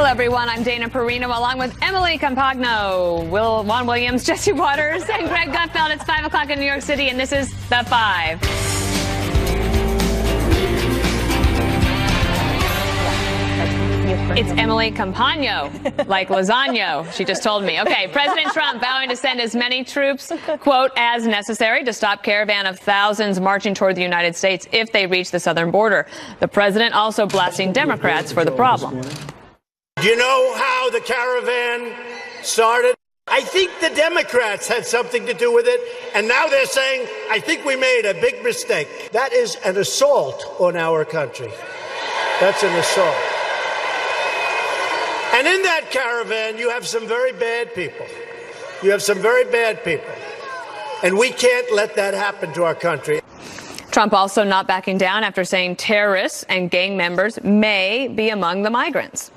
Hello, everyone. I'm Dana Perino, along with Emily Campagno, Juan Williams, Jesse Waters, and Greg Gutfeld. It's 5 o'clock in New York City, and this is The Five. It's Emily Campagno, like lasagna, she just told me. Okay, President Trump vowing to send as many troops, quote, as necessary to stop caravan of thousands marching toward the United States if they reach the southern border. The president also blasting Democrats for the problem. Do you know how the caravan started? I think the Democrats had something to do with it, and now they're saying, I think we made a big mistake. That is an assault on our country. That's an assault. And in that caravan, you have some very bad people. You have some very bad people. And we can't let that happen to our country. Trump also not backing down after saying terrorists and gang members may be among the migrants.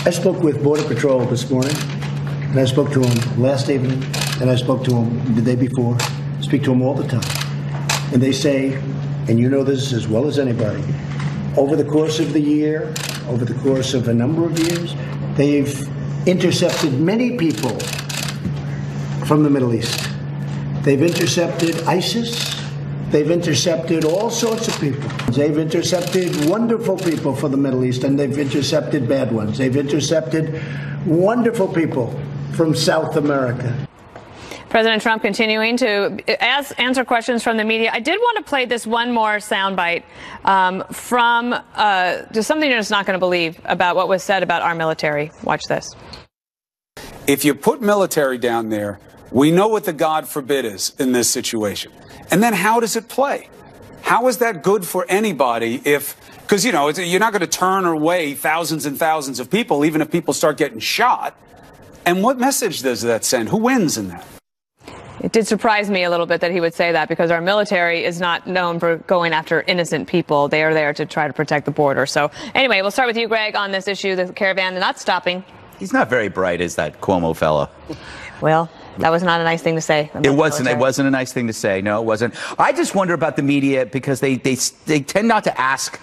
I spoke with Border Patrol this morning, and I spoke to them last evening, and I spoke to them the day before. I speak to them all the time. And they say, and you know this as well as anybody, over the course of the year, over the course of a number of years, they've intercepted many people from the Middle East. They've intercepted ISIS. They've intercepted all sorts of people. They've intercepted wonderful people from the Middle East, and they've intercepted bad ones. They've intercepted wonderful people from South America. President Trump continuing to answer questions from the media. I did want to play this one more soundbite from just something you're just not going to believe about what was said about our military. Watch this. If you put military down there, we know what the God forbid is in this situation. And then how does it play? How is that good for anybody if, because, you know, you're not going to turn away thousands and thousands of people, even if people start getting shot. And what message does that send? Who wins in that? It did surprise me a little bit that he would say that, because our military is not known for going after innocent people. They are there to try to protect the border. So anyway, we'll start with you, Greg, on this issue, the caravan not stopping. He's not very bright, is that Cuomo fella? Well, that was not a nice thing to say. It wasn't. It wasn't a nice thing to say. No, it wasn't. I just wonder about the media, because they tend not to ask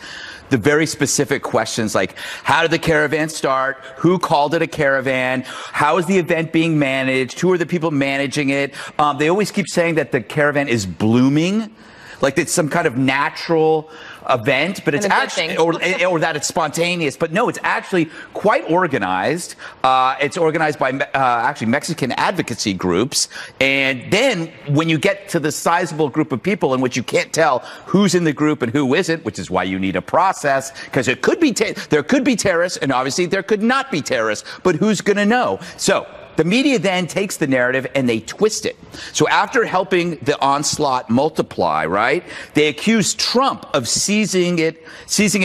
the very specific questions like, how did the caravan start? Who called it a caravan? How is the event being managed? Who are the people managing it? They always keep saying that the caravan is blooming, like it's some kind of natural event, but it's actually, or that it's spontaneous. But no, it's actually quite organized. It's organized by actually Mexican advocacy groups. And then when you get to the sizable group of people in which you can't tell who's in the group and who isn't, which is why you need a process, because it could be there could be terrorists, and obviously there could not be terrorists. But who's going to know? So the media then takes the narrative and they twist it. So after helping the onslaught multiply, right, they accuse Trump of seizing it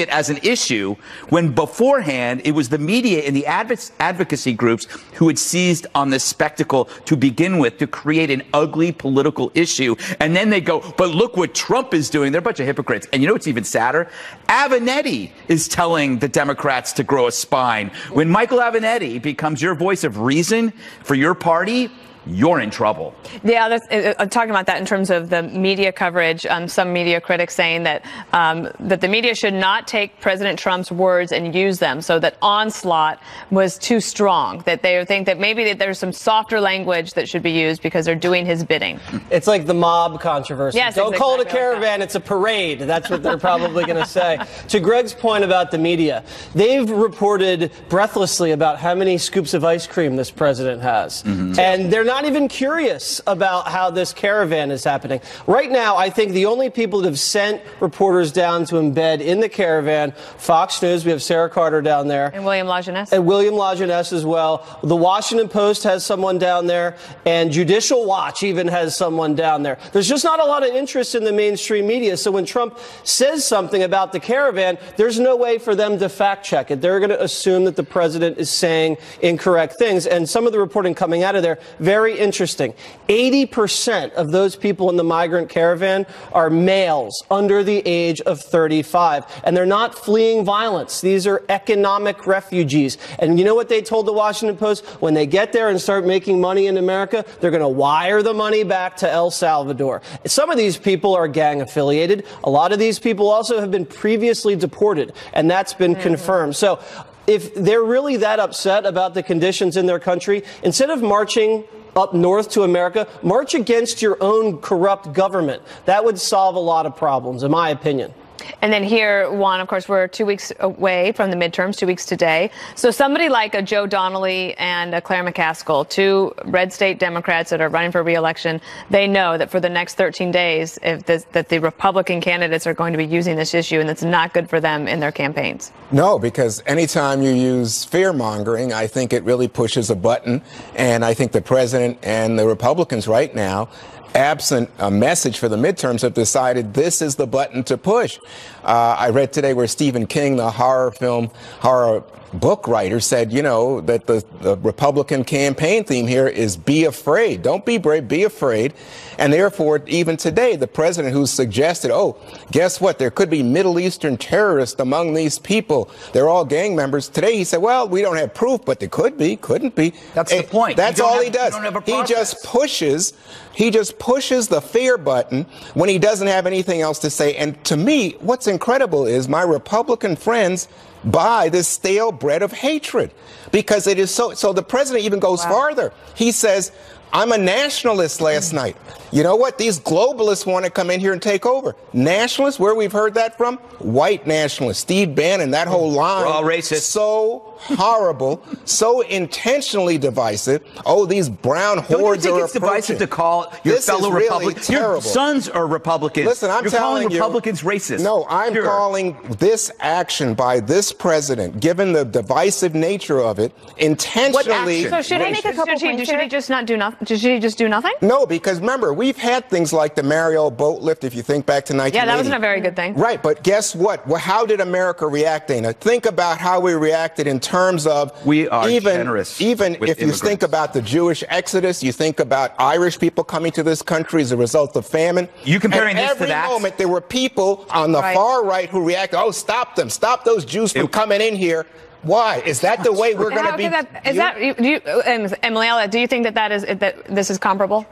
as an issue, when beforehand it was the media and the advocacy groups who had seized on this spectacle to begin with to create an ugly political issue. And then they go, but look what Trump is doing. They're a bunch of hypocrites. And you know what's even sadder? Avenatti is telling the Democrats to grow a spine. When Michael Avenatti becomes your voice of reason for your party, you're in trouble. Yeah, talking about that in terms of the media coverage, some media critics saying that that the media should not take President Trump's words and use them, so that onslaught was too strong, that they think that maybe there's some softer language that should be used because they're doing his bidding. It's like the mob controversy. Yes, don't call it a caravan, it's a parade. That's what they're probably going to say. To Greg's point about the media, they've reported breathlessly about how many scoops of ice cream this president has. Mm-hmm. And they're not even curious about how this caravan is happening. Right now, I think the only people that have sent reporters down to embed in the caravan, Fox News, we have Sarah Carter down there. And William Lajeunesse. And William Lajeunesse as well. The Washington Post has someone down there, and Judicial Watch even has someone down there. There's just not a lot of interest in the mainstream media, so when Trump says something about the caravan, there's no way for them to fact check it. They're going to assume that the president is saying incorrect things, and some of the reporting coming out of there, very interesting. 80% of those people in the migrant caravan are males under the age of 35. And they're not fleeing violence. These are economic refugees. And you know what they told the Washington Post? When they get there and start making money in America, they're going to wire the money back to El Salvador. Some of these people are gang affiliated. A lot of these people also have been previously deported. And that's been confirmed. So if they're really that upset about the conditions in their country, instead of marching up north to America, march against your own corrupt government. That would solve a lot of problems, in my opinion. And then here, Juan, of course, we're 2 weeks away from the midterms, 2 weeks today. So somebody like a Joe Donnelly and a Claire McCaskill, two red state Democrats that are running for re-election, they know that for the next 13 days, that the Republican candidates are going to be using this issue, and it's not good for them in their campaigns. No, because anytime you use fear-mongering, I think it really pushes a button. And I think the president and the Republicans right now, absent a message for the midterms, have decided this is the button to push. I read today where Stephen King, the horror book writer, said, you know, that the Republican campaign theme here is be afraid. Don't be brave, be afraid. And therefore, even today, the president who suggested, oh, guess what? There could be Middle Eastern terrorists among these people. They're all gang members. Today, he said, well, we don't have proof, but they could be, couldn't be. That's the point. That's all he does. He just pushes the fear button when he doesn't have anything else to say. And to me, what's incredible is my Republican friends buy this stale bread of hatred, because it is so the president even goes farther. He says, I'm a nationalist last night. You know what? These globalists want to come in here and take over. Nationalists, where we've heard that from? White nationalists. Steve Bannon, that whole line. We're all racist. So horrible, so intentionally divisive. Oh, these brown hordes are approaching. Don't you think it's divisive to call your fellow Republicans? Your sons are Republicans. Listen, I'm telling you. You're calling Republicans racist. No, I'm calling this action by this president, given the divisive nature of it, intentionally. So should he make a couple points? Should he just not do nothing? Should he just do nothing? No, because remember, we've had things like the Mariel boat lift, if you think back to 1980. Yeah, that wasn't a very good thing. Right, but guess what? Well, how did America react, Dana? Think about how we reacted in terms of we are generous. Even if you think about the Jewish exodus, you think about Irish people coming to this country as a result of famine. You comparing this to that? Every moment there were people on the far right who reacted, oh, stop them, stop those Jews from coming in here. Why? Is that the way we're going to be? Emily, do you think that this is comparable?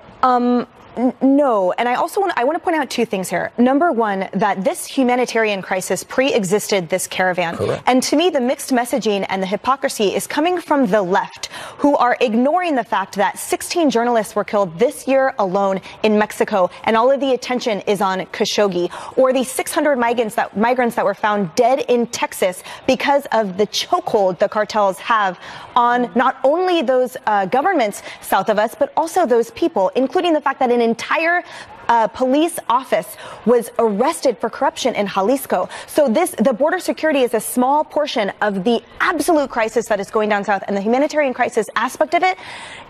No, and I also want to point out two things here. Number one, that this humanitarian crisis pre-existed this caravan. Correct. And to me, the mixed messaging and the hypocrisy is coming from the left, who are ignoring the fact that 16 journalists were killed this year alone in Mexico, and all of the attention is on Khashoggi, or the 600 migrants that were found dead in Texas because of the chokehold the cartels have on not only those governments south of us, but also those people, including the fact that an entire police office was arrested for corruption in Jalisco. So the border security is a small portion of the absolute crisis that is going down south, and the humanitarian crisis aspect of it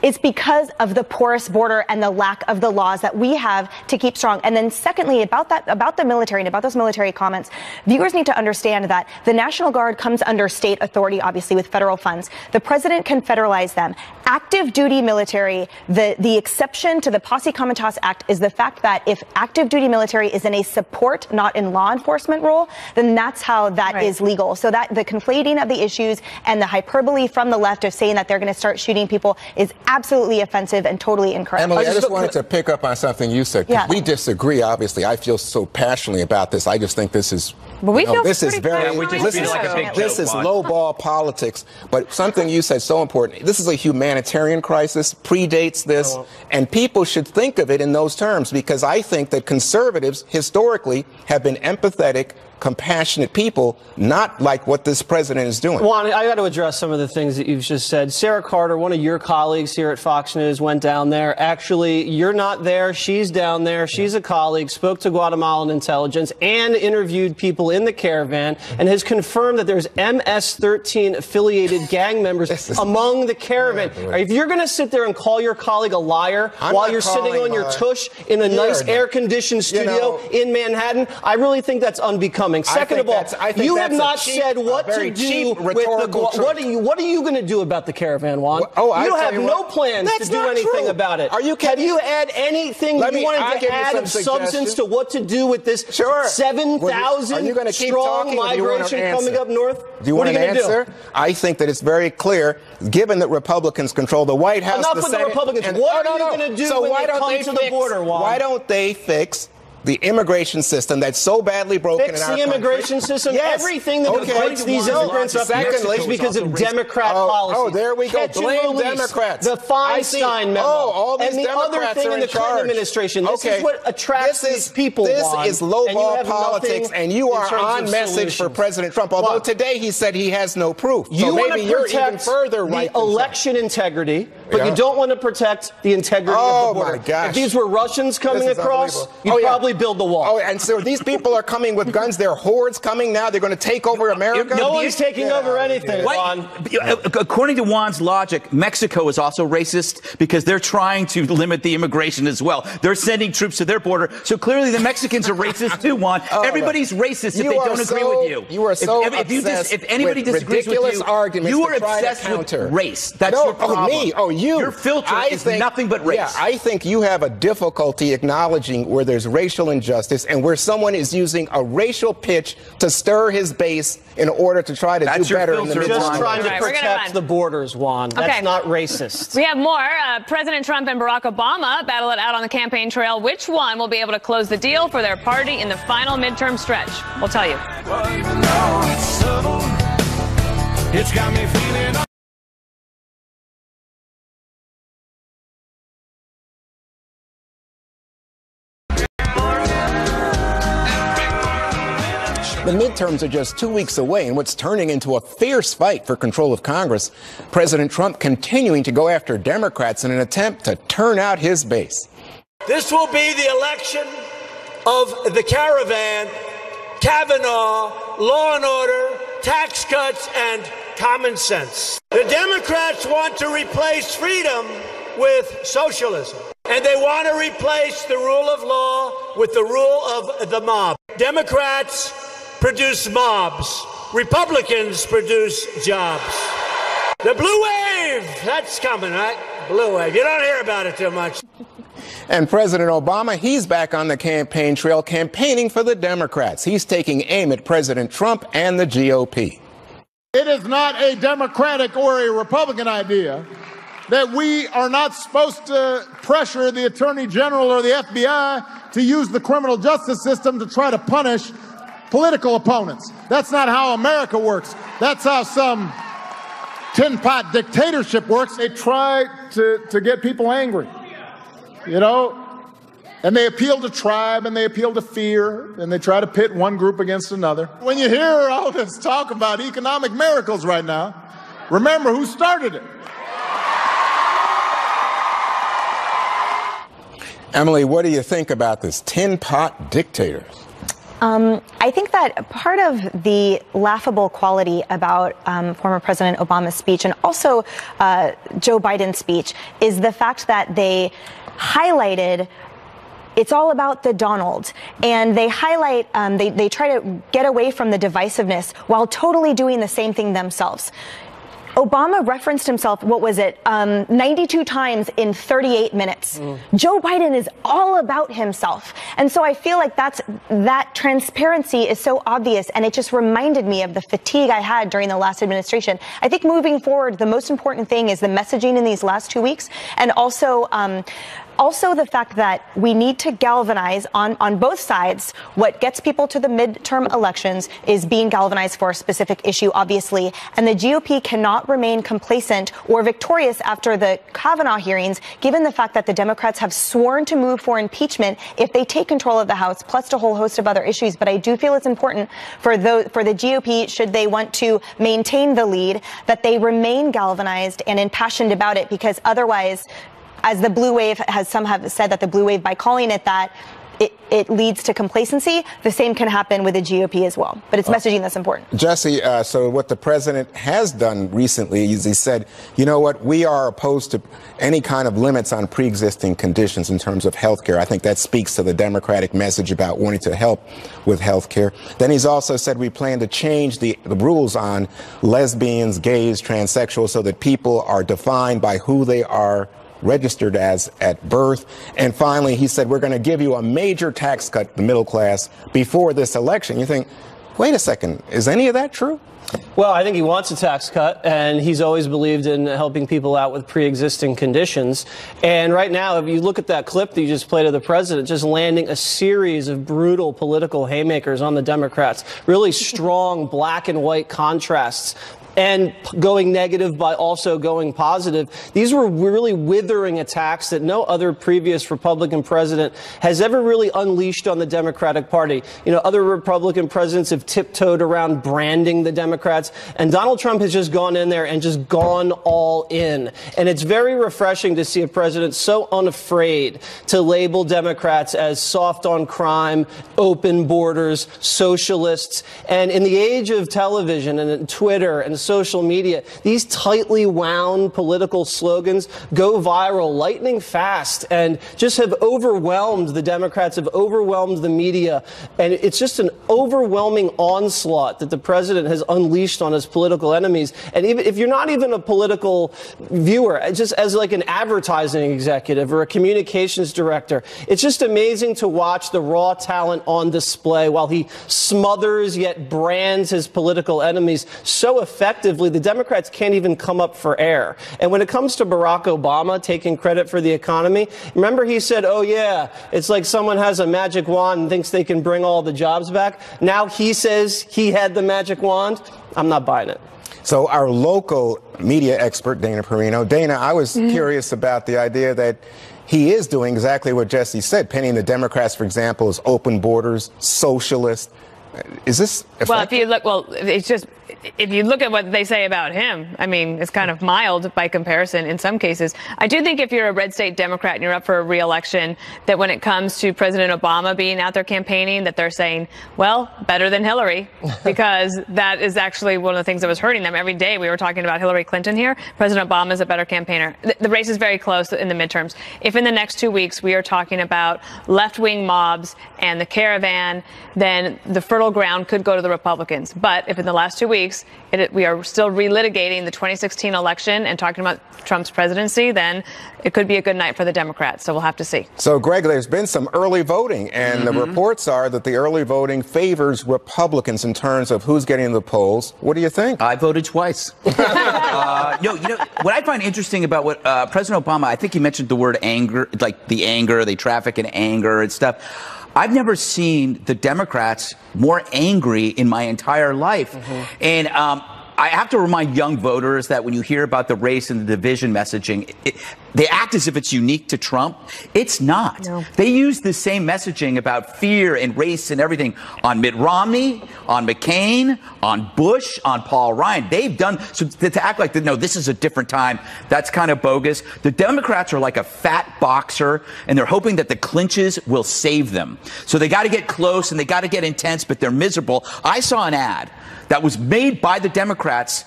is because of the porous border and the lack of the laws that we have to keep strong. And then secondly, about the military and about those military comments, viewers need to understand that the National Guard comes under state authority, obviously, with federal funds. The president can federalize them. Active duty military, the exception to the Posse Comitatus Act is the fact that if active duty military is in a support, not in law enforcement role, then that's how that is legal. So that the conflating of the issues and the hyperbole from the left of saying that they're going to start shooting people is absolutely offensive and totally incorrect. Emily, I just wanted to pick up on something you said. Yeah. We disagree, obviously. I feel so passionately about this. I just think this is this is low ball politics. But something you said so important. This is a humanitarian crisis, predates this, and people should think of it in those terms, because I think that conservatives historically have been empathetic, compassionate people, not like what this president is doing. Juan, I got to address some of the things that you've just said. Sarah Carter, one of your colleagues here at Fox News, went down there. Actually, you're not there. She's down there. She's a colleague, spoke to Guatemalan intelligence and interviewed people in the caravan and has confirmed that there's MS-13 affiliated gang members among the caravan. If you're going to sit there and call your colleague a liar while you're sitting on your tush in a nice air-conditioned studio in Manhattan, I really think that's unbecoming. Second of all, you have not said what to do with the. What are you going to do about the caravan, Juan? You have no plans to do anything about it. Are you kidding? Have you had anything you wanted to add of substance to what to do with this 7,000 strong migration coming up north? Do you want an answer? I think that it's very clear, given that Republicans control the White House, the Republicans. What are you going to do when they come to the border, Juan? Why don't they fix the immigration system that's so badly broken in our country. Fix the immigration system. Yes. Everything that divides these immigrants up is because of Democrat policies. Oh, there we go. Blame Democrats. The Feinstein memo. All these and the Democrats other thing are in the Clinton administration. This is what attracts these people. This is lowball politics, and you are on message for President Trump. Although today he said he has no proof. You so want maybe to you're protect even further right the election integrity, but you don't want to protect the integrity of the border. My gosh. If these were Russians coming across, you'd probably build the wall. Oh, and so these people are coming with guns. There are hordes coming now. They're going to take over America. No one's taking over anything, Juan. According to Juan's logic, Mexico is also racist because they're trying to limit the immigration as well. They're sending troops to their border. So clearly the Mexicans are racist too, Juan. Everybody's racist if they don't agree with you. You are so if anybody disagrees with you, you are obsessed with race. That's your problem. Me. Oh, you. Your filter is nothing but race. Yeah, I think you have a difficulty acknowledging where there's racial injustice and where someone is using a racial pitch to stir his base in order to try to do better in the midterm. Just trying to protect the borders, Juan. That's not racist. We have more. President Trump and Barack Obama battle it out on the campaign trail. Which one will be able to close the deal for their party in the final midterm stretch? We'll tell you. Well, even though it's subtle, it's got me feeling. The midterms are just 2 weeks away, and what's turning into a fierce fight for control of Congress, President Trump continuing to go after Democrats in an attempt to turn out his base. This will be the election of the caravan, Kavanaugh, law and order, tax cuts, and common sense. The Democrats want to replace freedom with socialism, and they want to replace the rule of law with the rule of the mob. Democrats produce mobs. Republicans produce jobs. The blue wave, that's coming, right? Blue wave. You don't hear about it too much. And President Obama, he's back on the campaign trail campaigning for the Democrats. He's taking aim at President Trump and the GOP. It is not a Democratic or a Republican idea that we are not supposed to pressure the Attorney General or the FBI to use the criminal justice system to try to punish political opponents. That's not how America works. That's how some tin pot dictatorship works. They try to get people angry, you know, and they appeal to tribe and they appeal to fear and they try to pit one group against another. When you hear all this talk about economic miracles right now, remember who started it. Emily, what do you think about this tin pot dictators? I think that part of the laughable quality about former President Obama's speech and also Joe Biden's speech is the fact that they highlighted it's all about the Donald, and they highlight, they try to get away from the divisiveness while totally doing the same thing themselves. Obama referenced himself, 92 times in 38 minutes. Joe Biden is all about himself. And so I feel like that transparency is so obvious, and it just reminded me of the fatigue I had during the last administration. I think moving forward, the most important thing is the messaging in these last 2 weeks, and also the fact that we need to galvanize on both sides. What gets people to the midterm elections is being galvanized for a specific issue, obviously. And the GOP cannot remain complacent or victorious after the Kavanaugh hearings, given the fact that the Democrats have sworn to move for impeachment if they take control of the House, plus a whole host of other issues. But I do feel it's important for the GOP, should they want to maintain the lead, that they remain galvanized and impassioned about it, because otherwise, as the blue wave some have said that the blue wave, by calling it that, it leads to complacency. The same can happen with the GOP as well. But it's messaging that's important. Jesse, so what the president has done recently is he said, you know what, we are opposed to any kind of limits on pre-existing conditions in terms of health care. I think that speaks to the Democratic message about wanting to help with health care. Then he's also said we plan to change the rules on lesbians, gays, transsexuals, so that people are defined by who they are registered as at birth. And finally, he said, we're going to give you a major tax cut to the middle class before this election. You think, Wait a second. Is any of that true? Well, I think he wants a tax cut, and he's always believed in helping people out with pre-existing conditions. And right now, if you look at that clip that you just played of the president, just landing a series of brutal political haymakers on the Democrats, really strong black and white contrasts, and going negative by also going positive. These were really withering attacks that no other previous Republican president has ever really unleashed on the Democratic Party. You know, other Republican presidents have tiptoed around branding the Democrats, and Donald Trump has just gone in there and just gone all in. And it's very refreshing to see a president so unafraid to label Democrats as soft on crime, open borders, socialists. And in the age of television and Twitter and social media, these tightly wound political slogans go viral lightning fast and just have overwhelmed the Democrats, have overwhelmed the media. And it's just an overwhelming onslaught that the president has unleashed on his political enemies. And even if you're not even a political viewer, just as like an advertising executive or a communications director, it's just amazing to watch the raw talent on display while he smothers yet brands his political enemies so effectively. The Democrats can't even come up for air. And when it comes to Barack Obama taking credit for the economy, remember he said, oh yeah, it's like someone has a magic wand and thinks they can bring all the jobs back. Now he says he had the magic wand. I'm not buying it. So our local media expert, Dana Perino. Dana, I was curious about the idea that he is doing exactly what Jesse said, painting the Democrats, for example, as open borders, socialist. Is this effective? Well, if you look at what they say about him, I mean, it's kind of mild by comparison in some cases. I do think if you're a red state Democrat and you're up for a re-election, that when it comes to President Obama being out there campaigning, that they're saying, well, better than Hillary, because that is actually one of the things that was hurting them. Every day we were talking about Hillary Clinton here. President Obama is a better campaigner. The race is very close in the midterms. If in the next 2 weeks we are talking about left-wing mobs and the caravan, then the fertile ground could go to the Republicans. But if in the last 2 weeks we are still relitigating the 2016 election and talking about Trump's presidency, then it could be a good night for the Democrats. So we'll have to see. So, Greg, there's been some early voting, and the reports are that the early voting favors Republicans in terms of who's getting the polls. What do you think? I voted twice. What I find interesting about what President Obama, I think he mentioned the word anger, like the anger, they traffic in anger and stuff. I've never seen the Democrats more angry in my entire life. And I have to remind young voters that when you hear about the race and the division messaging, they act as if it's unique to Trump. It's not. No. They use the same messaging about fear and race and everything on Mitt Romney, on McCain, on Bush, on Paul Ryan. They've done, so to act like, no, this is a different time, that's kind of bogus. The Democrats are like a fat boxer, and they're hoping that the clinches will save them. So they got to get close and they got to get intense, but they're miserable. I saw an ad that was made by the Democrats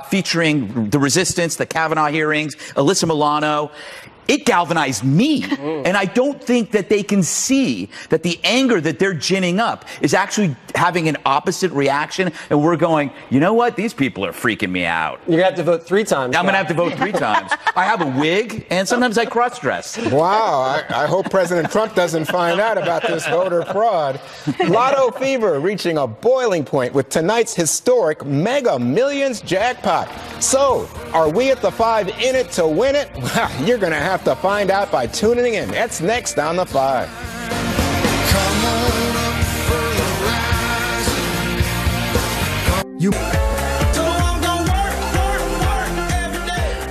featuring the resistance, the Kavanaugh hearings, Alyssa Milano. It galvanized me. And I don't think that they can see that the anger that they're ginning up is actually having an opposite reaction. And we're going, you know what? These people are freaking me out. You're going to have to vote 3 times. I'm going to have to vote 3 times. I have a wig, and sometimes I cross-dress. Wow. I hope President Trump doesn't find out about this voter fraud. Lotto fever reaching a boiling point with tonight's historic Mega Millions jackpot. So, are we at the 5 in it to win it? Well, you're going to have to find out by tuning in. That's next on the 5.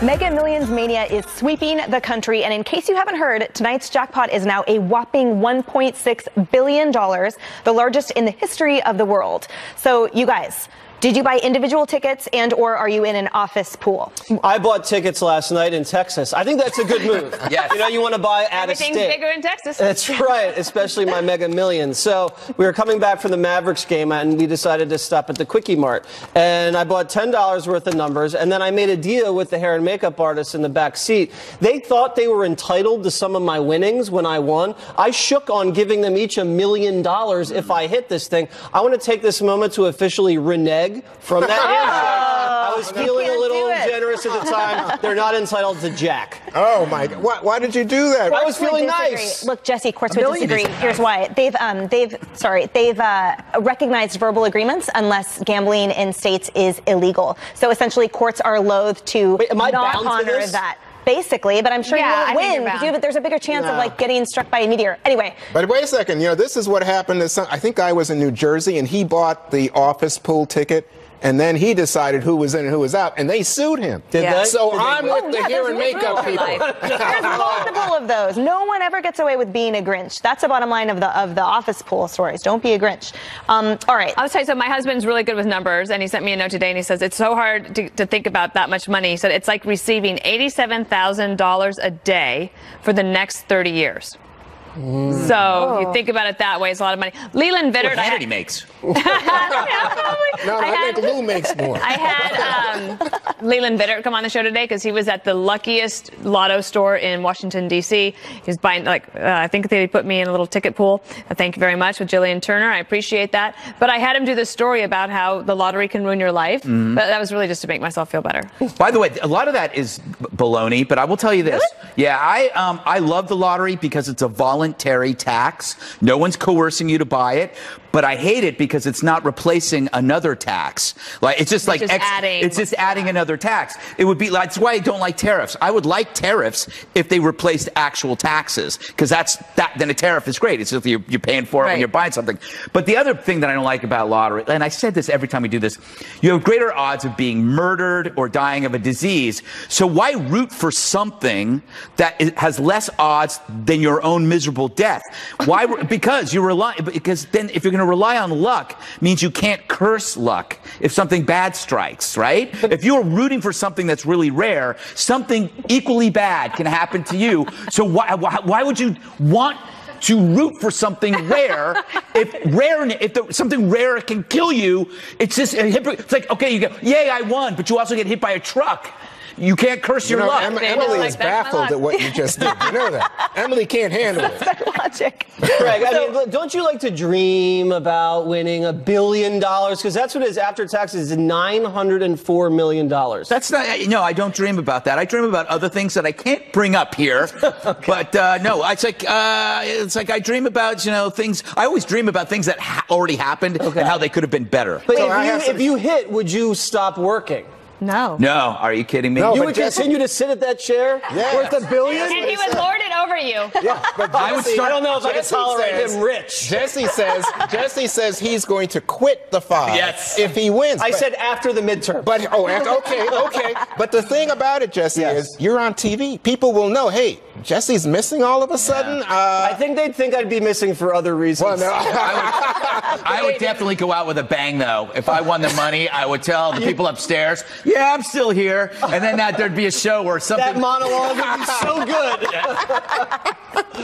Mega Millions Mania is sweeping the country, and in case you haven't heard, tonight's jackpot is now a whopping $1.6 billion, the largest in the history of the world. So, you guys, did you buy individual tickets and or are you in an office pool? I bought tickets last night in Texas. I think that's a good move. Yes. You know, you want to buy out of state. Everything's bigger in Texas. That's right, especially my Mega Millions. So we were coming back from the Mavericks game and we decided to stop at the Quickie Mart. And I bought $10 worth of numbers, and then I made a deal with the hair and makeup artist in the back seat. They thought they were entitled to some of my winnings when I won. I shook on giving them each $1 million if I hit this thing. I want to take this moment to officially renege from that answer. I was feeling a little generous at the time. They're not entitled to jack. Oh my God! Why did you do that? I was feeling nice. Look, Jesse, courts would disagree. Here's why. They've recognized verbal agreements unless gambling in states is illegal. So essentially, courts are loath to not honor that. Basically, but I'm sure you won't win because there's a bigger chance of like getting struck by a meteor. Anyway. But wait a second. This is what happened. I think I was in New Jersey, and he bought the office pool ticket. And then he decided who was in and who was out, and they sued him. Did they? So I'm with the hair and makeup people. There's multiple of those. No one ever gets away with being a Grinch. That's the bottom line of the office pool stories. Don't be a Grinch. All right. I'll tell you, so my husband's really good with numbers, and he sent me a note today, and he says it's so hard to think about that much money. He said it's like receiving $87,000 a day for the next 30 years. So you think about it that way, it's a lot of money. Leland Vittert, what Hannity makes. I think Lou makes more. I had Leland Vittert come on the show today because he was at the luckiest lotto store in Washington, D.C. He's buying, I think they put me in a little ticket pool. Thank you very much with Jillian Turner. I appreciate that. But I had him do this story about how the lottery can ruin your life. But that was really just to make myself feel better. By the way, a lot of that is baloney, but I will tell you this. Really? Yeah, I love the lottery because it's a voluntary tax. No one's coercing you to buy it. But I hate it because it's not replacing another tax. Like it's just it's just adding another tax. It would be that's why I don't like tariffs. I would like tariffs if they replaced actual taxes, because then a tariff is great. It's if you're paying for it when you're buying something. But the other thing that I don't like about lottery, and I said this every time we do this, you have greater odds of being murdered or dying of a disease. So why root for something that has less odds than your own miserable death? Why? Because then if you're going to rely on luck, means you can't curse luck if something bad strikes, right? If you're rooting for something that's really rare, something equally bad can happen to you. So why would you want to root for something rare if something rare can kill you? It's just it's like, okay, you go, yay, I won, but you also get hit by a truck. You can't curse your luck. Emily is baffled at what you just did. You know that. Emily can't handle it. That's logic. Greg, I mean, don't you like to dream about winning $1 billion? Because that's what it is after taxes, is $904 million. That's not, no, I don't dream about that. I dream about other things that I can't bring up here. Okay. But no, it's like I dream about, things. I always dream about things that already happened and how they could have been better. But if you hit, would you stop working? No. No. Are you kidding me? No, you would continue to sit at that chair worth $1 billion? And he would lord it over you. Yeah, but I don't know if I can tolerate him rich. Jesse says he's going to quit the five if he wins. I said after the midterm. But okay. But the thing about it, Jesse, is you're on TV. People will know, hey, Jesse's missing all of a sudden. I think they'd think I'd be missing for other reasons. Well, no. I would definitely go out with a bang, though. If I won the money, I would tell the people upstairs, yeah, I'm still here. And then there'd be a show where something... That monologue would be so good.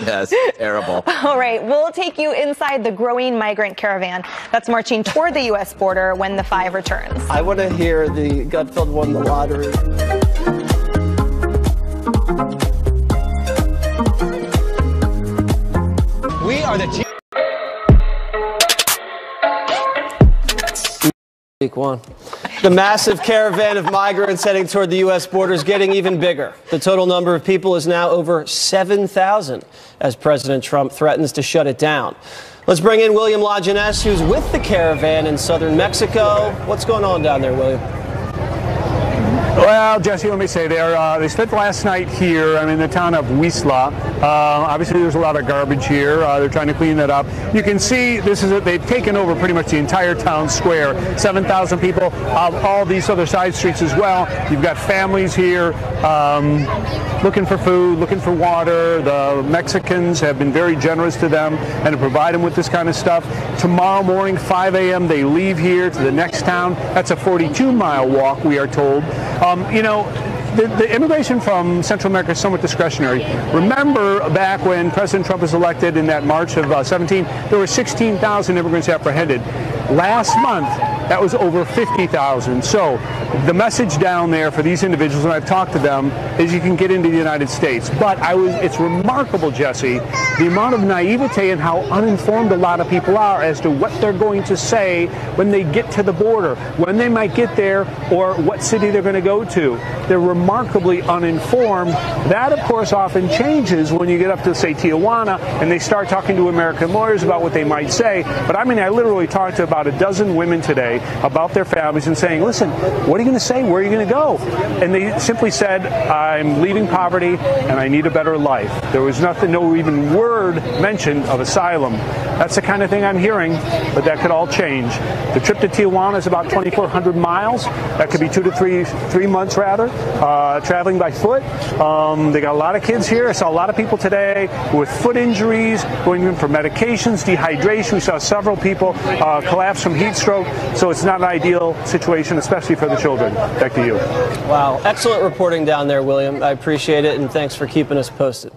Yes, terrible. All right, we'll take you inside the growing migrant caravan that's marching toward the U.S. border when the five returns. I want to hear the Gutfeld won the lottery. We are the team. Week one. The massive caravan of migrants heading toward the U.S. border is getting even bigger. The total number of people is now over 7,000 as President Trump threatens to shut it down. Let's bring in William Lajeunesse, who's with the caravan in southern Mexico. What's going on down there, William? Well, Jesse, let me say, they spent last night here, in the town of Huizla. Obviously, there's a lot of garbage here. They're trying to clean that up. You can see they've taken over pretty much the entire town square. 7,000 people, all these other side streets as well. You've got families here looking for food, looking for water. The Mexicans have been very generous to them and to provide them with this kind of stuff. Tomorrow morning, 5 a.m., they leave here to the next town. That's a 42-mile walk, we are told. The immigration from Central America is somewhat discretionary. Remember back when President Trump was elected in that March of 17, there were 16,000 immigrants apprehended. Last month, that was over 50,000. So the message down there for these individuals, and I've talked to them, is you can get into the United States. But it's remarkable, Jesse, the amount of naivete and how uninformed a lot of people are as to what they're going to say when they get to the border, when they might get there, or what city they're going to go to. They're remarkably uninformed. That, of course, often changes when you get up to, say, Tijuana, and they start talking to American lawyers about what they might say. But I mean, I literally talked to about a dozen women today about their families and saying, listen, what are you going to say? Where are you going to go? And they simply said, I'm leaving poverty and I need a better life. There was nothing, no even word mentioned of asylum. That's the kind of thing I'm hearing, but that could all change. The trip to Tijuana is about 2,400 miles. That could be 2 to 3 months rather, traveling by foot. They got a lot of kids here. I saw a lot of people today with foot injuries, going in for medications, dehydration. We saw several people collapse from heat stroke. So it's not an ideal situation, especially for the children. Back to you. Wow. Excellent reporting down there, William. I appreciate it, and thanks for keeping us posted.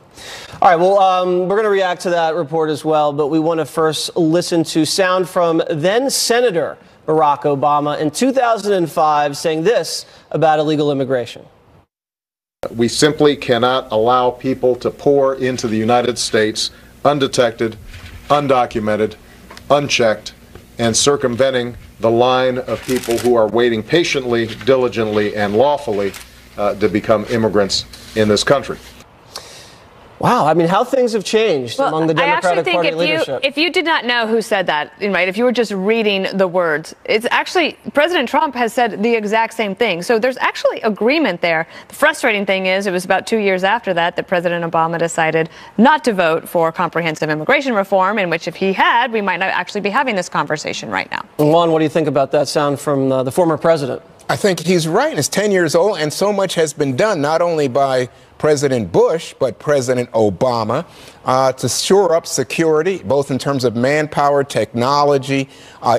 All right, well, we're going to react to that report as well, but we want to first listen to sound from then Senator Barack Obama in 2005 saying this about illegal immigration. We simply cannot allow people to pour into the United States undetected, undocumented, unchecked, and circumventing the line of people who are waiting patiently, diligently, and lawfully to become immigrants in this country. Wow, I mean, how things have changed among the Democratic Party leadership. If you did not know who said that, right, if you were just reading the words, it's actually, President Trump has said the exact same thing. So there's actually agreement there. The frustrating thing is it was about 2 years after that President Obama decided not to vote for comprehensive immigration reform, in which if he had, we might not actually be having this conversation right now. Juan, what do you think about that sound from the former president? I think he's right. It's 10 years old, and so much has been done, not only by President Bush, but President Obama, to shore up security, both in terms of manpower, technology,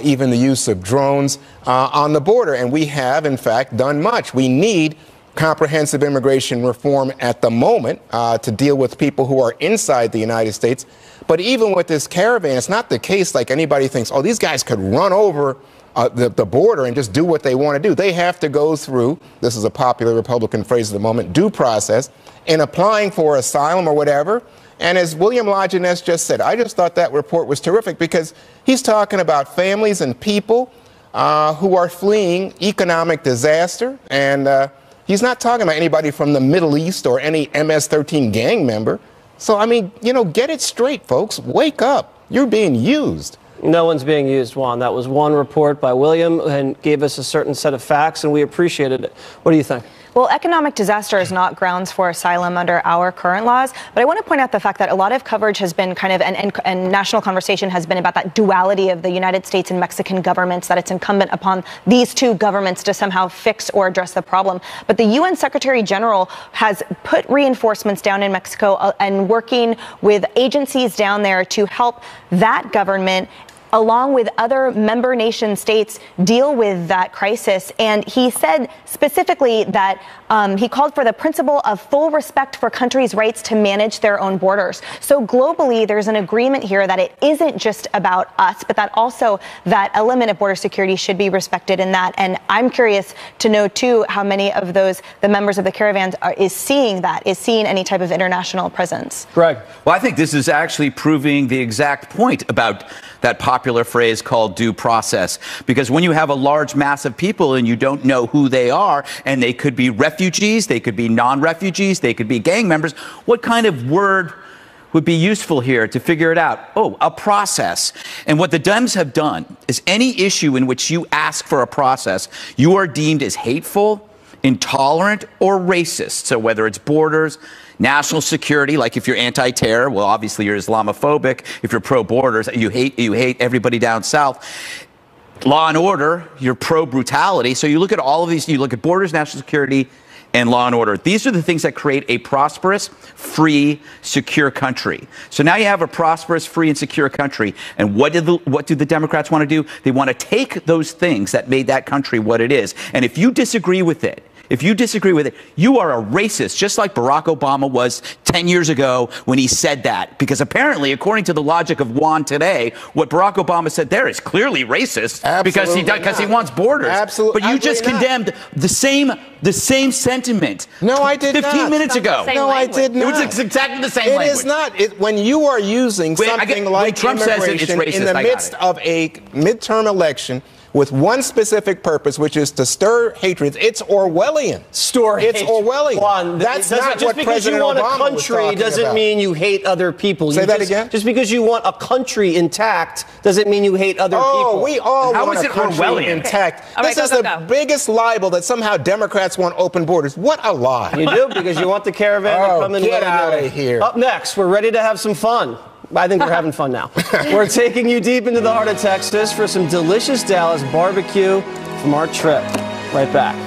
even the use of drones on the border. And we have, in fact, done much. We need comprehensive immigration reform at the moment to deal with people who are inside the United States. But even with this caravan, it's not the case like anybody thinks, oh, these guys could run over the border and just do what they want to do. They have to go through, this is a popular Republican phrase at the moment, due process in applying for asylum or whatever. And as William Lajeunesse just said, I just thought that report was terrific because he's talking about families and people who are fleeing economic disaster. And he's not talking about anybody from the Middle East or any MS-13 gang member. So, I mean, you know, get it straight, folks. Wake up. You're being used. No one's being used, Juan. That was one report by William and gave us a certain set of facts, and we appreciated it. What do you think? Well, economic disaster is not grounds for asylum under our current laws. But I want to point out the fact that a lot of coverage has been kind of, and national conversation has been about that duality of the United States and Mexican governments, that it's incumbent upon these two governments to somehow fix or address the problem. But the UN Secretary General has put reinforcements down in Mexico and working with agencies down there to help that government along with other member nation states deal with that crisis. And he said specifically that he called for the principle of full respect for countries' rights to manage their own borders. So globally, there's an agreement here that it isn't just about us, but that also that element of border security should be respected in that. And I'm curious to know, too, how many of those, the members of the caravans is seeing any type of international presence. Greg. Well, I think this is actually proving the exact point about that popular phrase called due process. Because when you have a large mass of people and you don't know who they are, and they could be refugees, they could be non-refugees, they could be gang members, what kind of word would be useful here to figure it out? Oh, a process. And what the Dems have done is any issue in which you ask for a process, you are deemed as hateful, intolerant, or racist. So whether it's borders, national security, like if you're anti-terror, well, obviously you're Islamophobic. If you're pro-borders, you hate everybody down south. Law and order, you're pro-brutality. So you look at all of these, you look at borders, national security, and law and order. These are the things that create a prosperous, free, secure country. So now you have a prosperous, free, and secure country. And what do the Democrats want to do? They want to take those things that made that country what it is. And if you disagree with it, if you disagree with it, you are a racist, just like Barack Obama was 10 years ago when he said that. Because apparently, according to the logic of Juan today, what Barack Obama said there is clearly racist because he wants borders. Absolutely. But you just condemned the same sentiment. No, I did 15 minutes ago. No, I did not. It was exactly the same language. It is not. When you are using something like Trump says it's racist, in the midst of a midterm election with one specific purpose, which is to stir hatred, it's Orwellian. It's Orwellian. Juan, that's not what President Obama was talking about. Just because you want a country doesn't mean you hate other people. Say that again? Just because you want a country intact doesn't mean you hate other people. We all want a country intact. This is the biggest libel that somehow Democrats want open borders. What a lie. You do, because you want the caravan to come in. Get out of here. Up next, we're ready to have some fun. I think we're having fun now. We're taking you deep into the heart of Texas for some delicious Dallas barbecue from our trip. Right back.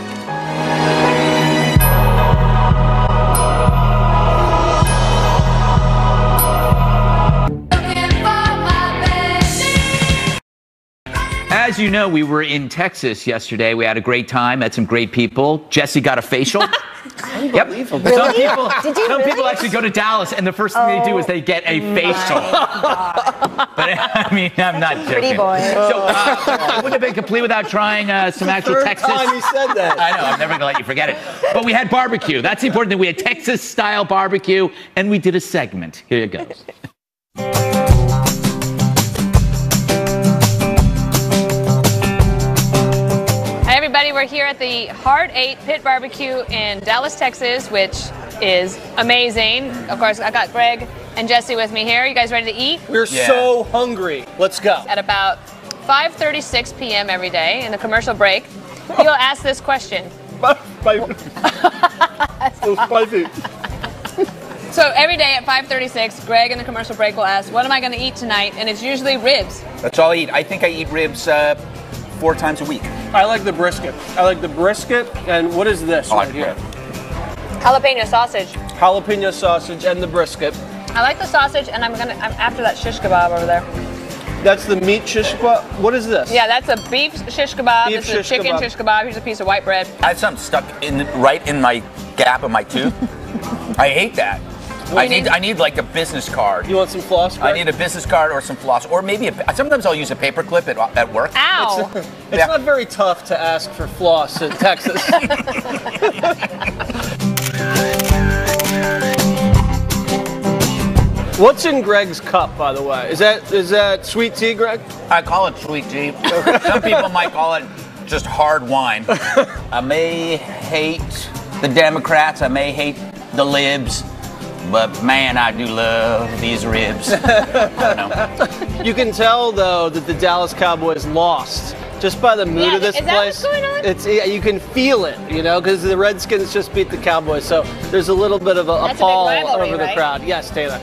As you know, we were in Texas yesterday. We had a great time, met some great people. Jesse got a facial. Yep. Some people actually go to Dallas, and the first thing they do is they get a facial. But I mean, I'm not joking. Pretty boy. So it wouldn't have been complete without trying some actual Texas. Time you said that. I know. I'm never gonna let you forget it. But we had barbecue. That's the important thing. We had Texas-style barbecue, and we did a segment. Here it goes. Everybody, we're here at the Hard 8 Pit Barbecue in Dallas, Texas, which is amazing. Of course, I got Greg and Jesse with me here. You guys ready to eat? We're so hungry. Let's go. At about 5:36 p.m. every day in the commercial break, he'll ask this question. So every day at 5:36, Greg in the commercial break will ask, what am I going to eat tonight? And it's usually ribs. That's all I eat. I think I eat ribs 4 times a week. I like the brisket. And what is this right here? Jalapeno sausage. Jalapeno sausage and the brisket. I like the sausage, and I'm after that shish kebab over there. That's the meat shish kebab. What is this? Yeah, that's a beef shish kebab. This is a chicken shish kebab. Here's a piece of white bread. I have something stuck right in my gap of my tooth. I hate that. I need like a business card. You want some floss, Greg? I need a business card or some floss, or maybe sometimes I'll use a paper clip at work. Ow! It's not very tough to ask for floss in Texas. What's in Greg's cup, by the way? Is that sweet tea, Greg? I call it sweet tea. Some people might call it just hard wine. I may hate the Democrats. I may hate the libs. But man, I do love these ribs. I don't know. You can tell though that the Dallas Cowboys lost just by the mood of this place. Is that what's It's going on? you can feel it, because the Redskins just beat the Cowboys, so there's a little bit of a pall over the crowd. Yes, Taylor.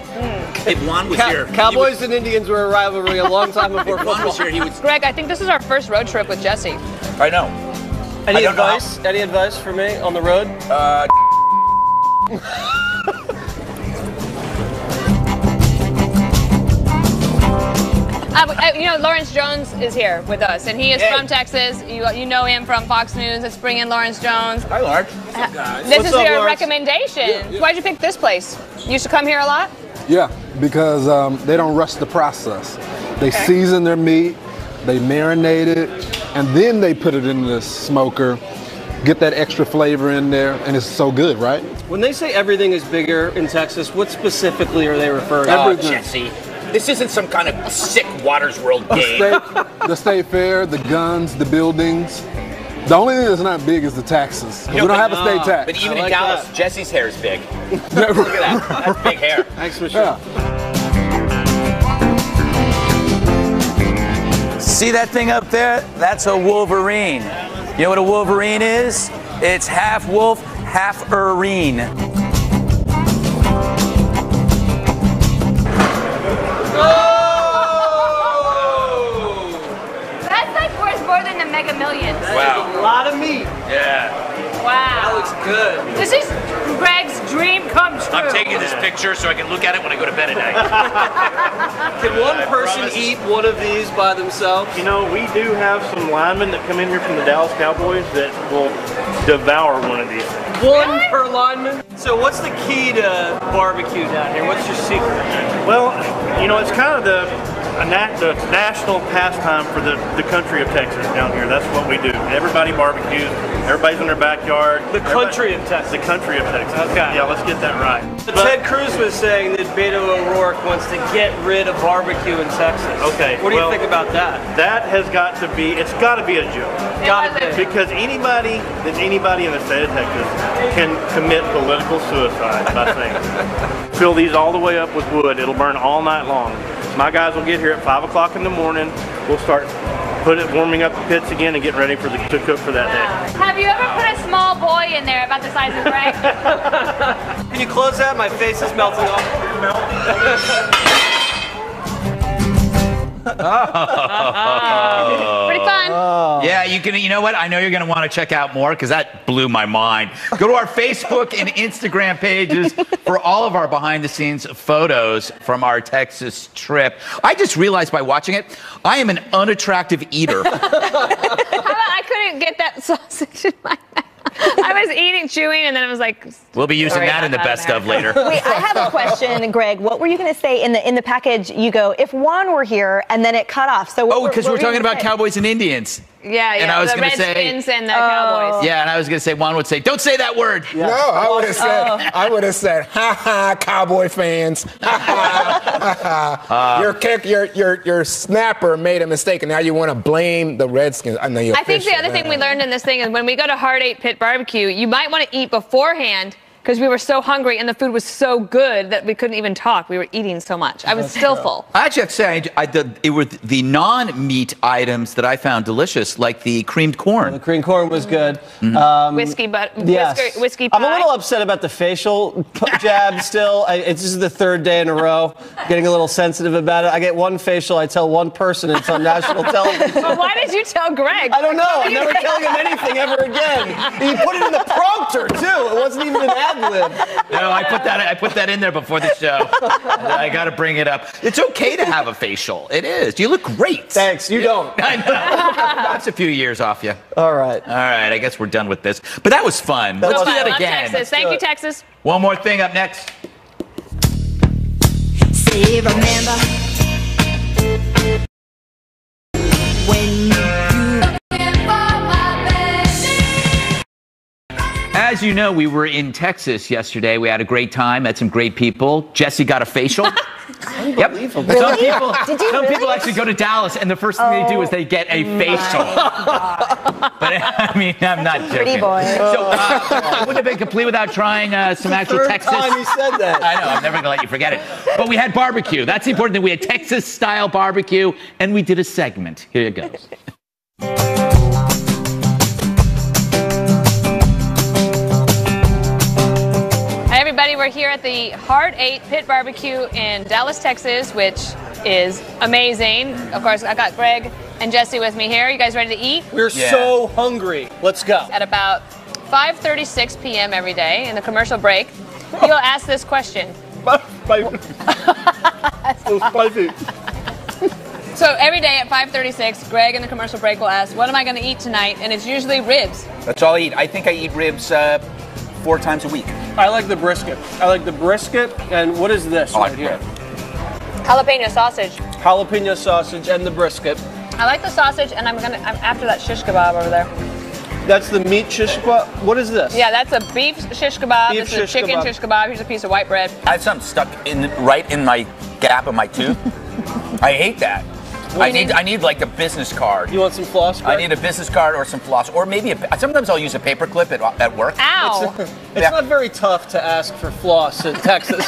If Juan was here, Cowboys and Indians were a rivalry a long time before football. Juan was here, he would. Greg, I think this is our first road trip with Jesse. I know. Any advice? Any advice for me on the road? Lawrence Jones is here with us, and he is from Texas. You know him from Fox News. Let's bring in Lawrence Jones. Hi, Lawrence. What's up, guys? This is your recommendation. Yeah. Why'd you pick this place? You used to come here a lot? Yeah, because they don't rush the process. They season their meat, they marinate it, and then they put it in the smoker, get that extra flavor in there, and it's so good, right? When they say everything is bigger in Texas, what specifically are they referring to? Everything. Jesse. This isn't some kind of sick Waters World game. The state fair, the guns, the buildings. The only thing that's not big is the taxes. We don't have a state tax. But even in Dallas, Jesse's hair is big. Look at that. That's big hair. Thanks for sharing. See that thing up there? That's a wolverine. You know what a wolverine is? It's half wolf, half urine. That's like worth more than the Mega Millions. Wow. A lot of meat. Yeah. Wow. That looks good. This is Greg's dream come true. I'm taking this picture so I can look at it when I go to bed at night. Can one person eat one of these by themselves? You know, we do have some linemen that come in here from the Dallas Cowboys that will devour one of these things. One per lineman? So what's the key to barbecue down here? What's your secret? Well, you know, it's kind of the national pastime for the country of Texas down here. That's what we do. Everybody barbecues. Everybody's in their backyard. The country of Texas. The country of Texas. Okay. Yeah, let's get that right. Ted Cruz was saying that Beto O'Rourke wants to get rid of barbecue in Texas. Okay. What do you think about that? That has got to be, it's got to be a joke. Because anybody that's anybody in the state of Texas can commit political suicide by saying fill these all the way up with wood. It'll burn all night long. My guys will get here at 5 o'clock in the morning. We'll start warming up the pits again and getting ready to cook for that day. Have you ever put a small boy in there about the size of Greg? Can you close that? My face is melting off. Pretty fun. Yeah, you know what? I know you're going to want to check out more because that blew my mind. Go to our Facebook and Instagram pages for all of our behind-the-scenes photos from our Texas trip. I just realized by watching it, I am an unattractive eater. How about I couldn't get that sausage in my mouth? I was eating, chewing, and then I was like... We'll be using that in the best of later. Wait, I have a question, Greg. What were you going to say in the package? You go, if Juan were here, and then it cut off. So because we're talking about Cowboys and Indians. Yeah, and I was the Redskins and the Cowboys. Yeah, and I I was going to say, Juan would say, don't say that word. Yeah. No, I would have said, ha ha, Cowboy fans. Ha ha, ha ha. Your snapper made a mistake, and now you want to blame the Redskins. I think the other thing we learned in this thing is when we go to Heart 8 Pit Barbecue, you might want to eat beforehand because we were so hungry and the food was so good that we couldn't even talk. We were eating so much. I was still full. I actually have to say, it were the non-meat items that I found delicious, like the creamed corn. The creamed corn was good. Mm-hmm. Whiskey pie. I'm a little upset about the facial jab still. This is the third day in a row. Getting a little sensitive about it. I get one facial, I tell one person, it's on national television. But why did you tell Greg? I don't know. I'm never telling him anything ever again. He put it in the prompter, too. It wasn't even an ad lib. No, I put that in there before the show. I got to bring it up. It's okay to have a facial. It is. You look great. Thanks. You don't. I know. That's a few years off you. All right. I guess we're done with this. But that was fun. Let's do that again. Texas. Thank you, Texas. One more thing up next. See, remember when As you know, we were in Texas yesterday. We had a great time, met some great people. Jesse got a facial. Yep. Really? Some people actually go to Dallas, and the first thing they do is they get a facial. But I mean, I'm not joking. Pretty boy. So I wouldn't have been complete without trying some actual Texas. Third time you said that. I know. I'm never gonna let you forget it. But we had barbecue. That's the important thing. We had Texas-style barbecue, and we did a segment. Here you go. Everybody, we're here at the Heart 8 Pit Barbecue in Dallas, Texas, which is amazing. Of course, I got Greg and Jesse with me here. You guys ready to eat? We're so hungry. Let's go. At about 5:36 p.m. every day in the commercial break, he'll ask this question. So every day at 5:36, Greg in the commercial break will ask, what am I going to eat tonight? And it's usually ribs. That's all I eat. I think I eat ribs 4 times a week. I like the brisket. And what is this right here? Jalapeno sausage. Jalapeno sausage and the brisket. I like the sausage, and I'm after that shish kebab over there. That's the meat shish kebab? What is this? Yeah, that's a beef shish kebab. This is a chicken shish kebab. Here's a piece of white bread. I have something stuck right in my gap of my tooth. I hate that. I need like a business card. You want some floss? Greg? I need a business card or some floss, or maybe sometimes I'll use a paper clip at work. Ow! It's not very tough to ask for floss in Texas.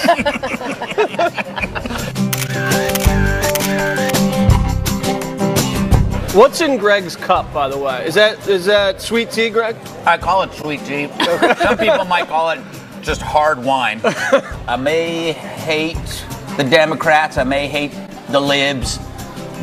What's in Greg's cup, by the way? Is that sweet tea, Greg? I call it sweet tea. Some people might call it just hard wine. I may hate the Democrats. I may hate the libs.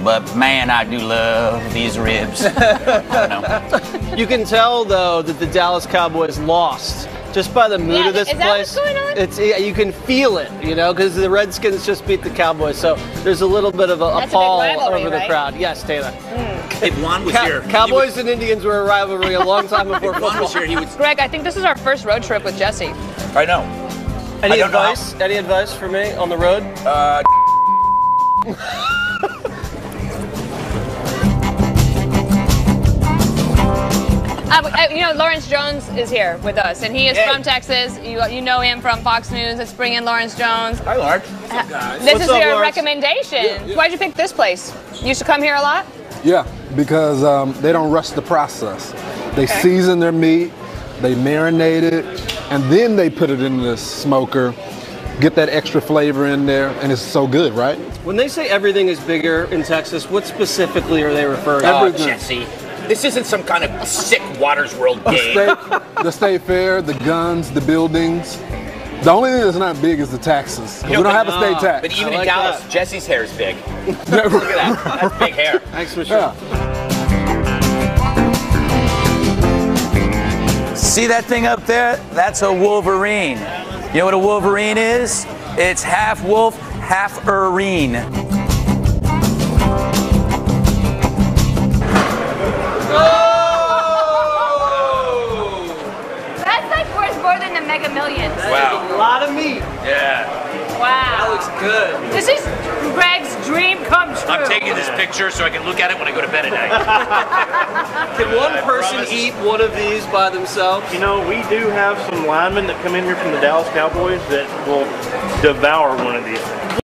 but man, I do love these ribs. I don't know. You can tell, though, that the Dallas Cowboys lost just by the mood of this is that place. what's going on? It's you can feel it, you know, because the Redskins just beat the Cowboys, so there's a little bit of a That's a big pall rivalry, over the right? crowd. Yes, Taylor. If Juan was here, Cowboys and Indians were a rivalry a long time before if Juan football. was here, he would. Greg, I think this is our first road trip with Jesse. I know. Any advice? Any advice for me on the road? You know, Lawrence Jones is here with us, and he is from Texas. You know him from Fox News. Let's bring in Lawrence Jones. Hi, Lawrence. This is your recommendation. Why'd you pick this place? You used to come here a lot? Yeah, because they don't rush the process. They season their meat, they marinate it, and then they put it in the smoker, get that extra flavor in there, and it's so good, right? When they say everything is bigger in Texas, what specifically are they referring to? Everything. Jesse, this isn't some kind of sick Waters World game. The state fair, the guns, the buildings. The only thing that's not big is the taxes. We don't have a state tax. But even in Dallas, Jesse's hair is big. Look at that. That's big hair. Thanks for sure. See that thing up there? That's a wolverine. You know what a wolverine is? It's half wolf, half urine. That's like worth more than the Mega Millions. Wow. A lot of meat. Yeah. Wow. That looks good. This is Greg's dream come true. I'm taking this picture so I can look at it when I go to bed at night. Can one person eat one of these by themselves? You know, we do have some linemen that come in here from the Dallas Cowboys that will devour one of these things.